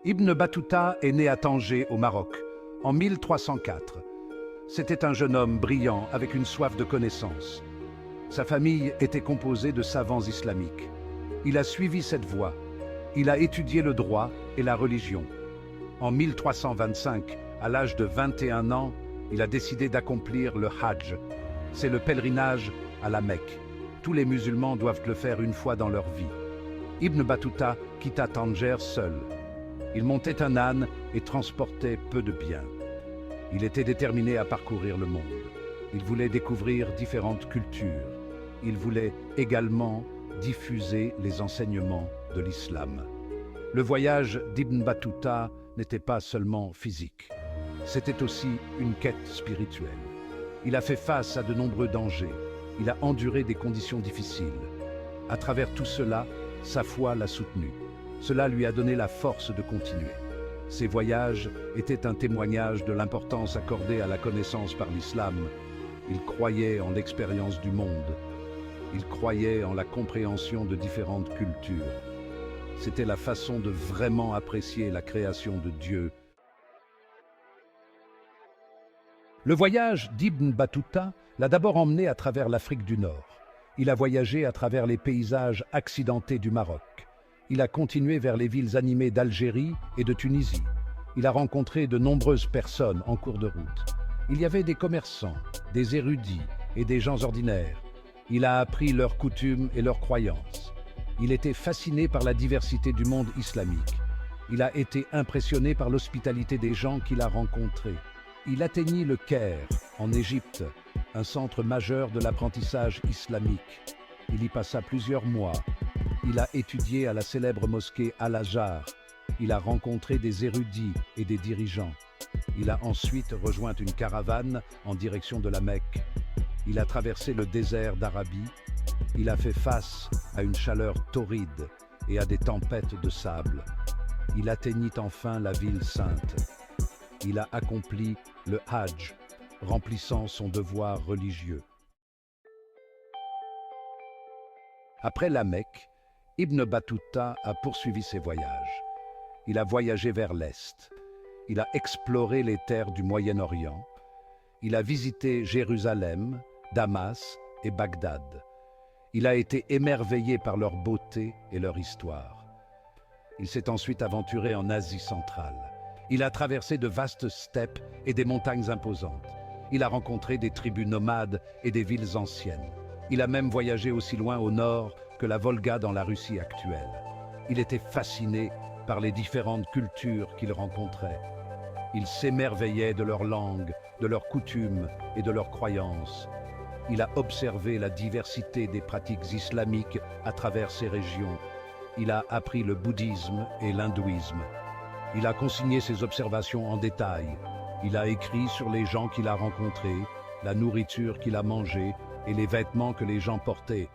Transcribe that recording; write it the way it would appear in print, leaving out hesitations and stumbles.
Ibn Battuta est né à Tanger, au Maroc, en 1304. C'était un jeune homme brillant avec une soif de connaissance. Sa famille était composée de savants islamiques. Il a suivi cette voie. Il a étudié le droit et la religion. En 1325, à l'âge de 21 ans, il a décidé d'accomplir le Hajj. C'est le pèlerinage à la Mecque. Tous les musulmans doivent le faire une fois dans leur vie. Ibn Battuta quitta Tanger seul. Il montait un âne et transportait peu de biens. Il était déterminé à parcourir le monde. Il voulait découvrir différentes cultures. Il voulait également diffuser les enseignements de l'islam. Le voyage d'Ibn Battuta n'était pas seulement physique. C'était aussi une quête spirituelle. Il a fait face à de nombreux dangers. Il a enduré des conditions difficiles. À travers tout cela, sa foi l'a soutenu. Cela lui a donné la force de continuer. Ces voyages étaient un témoignage de l'importance accordée à la connaissance par l'islam. Il croyait en l'expérience du monde. Il croyait en la compréhension de différentes cultures. C'était la façon de vraiment apprécier la création de Dieu. Le voyage d'Ibn Battuta l'a d'abord emmené à travers l'Afrique du Nord. Il a voyagé à travers les paysages accidentés du Maroc. Il a continué vers les villes animées d'Algérie et de Tunisie. Il a rencontré de nombreuses personnes en cours de route. Il y avait des commerçants, des érudits et des gens ordinaires. Il a appris leurs coutumes et leurs croyances. Il était fasciné par la diversité du monde islamique. Il a été impressionné par l'hospitalité des gens qu'il a rencontrés. Il atteignit le Caire, en Égypte, un centre majeur de l'apprentissage islamique. Il y passa plusieurs mois. Il a étudié à la célèbre mosquée Al-Azhar. Il a rencontré des érudits et des dirigeants. Il a ensuite rejoint une caravane en direction de la Mecque. Il a traversé le désert d'Arabie. Il a fait face à une chaleur torride et à des tempêtes de sable. Il atteignit enfin la ville sainte. Il a accompli le Hajj, remplissant son devoir religieux. Après la Mecque, Ibn Battuta a poursuivi ses voyages. Il a voyagé vers l'Est. Il a exploré les terres du Moyen-Orient. Il a visité Jérusalem, Damas et Bagdad. Il a été émerveillé par leur beauté et leur histoire. Il s'est ensuite aventuré en Asie centrale. Il a traversé de vastes steppes et des montagnes imposantes. Il a rencontré des tribus nomades et des villes anciennes. Il a même voyagé aussi loin au nord que la Volga dans la Russie actuelle. Il était fasciné par les différentes cultures qu'il rencontrait. Il s'émerveillait de leur langue, de leurs coutumes et de leurs croyances. Il a observé la diversité des pratiques islamiques à travers ces régions. Il a appris le bouddhisme et l'hindouisme. Il a consigné ses observations en détail. Il a écrit sur les gens qu'il a rencontrés, la nourriture qu'il a mangée et les vêtements que les gens portaient.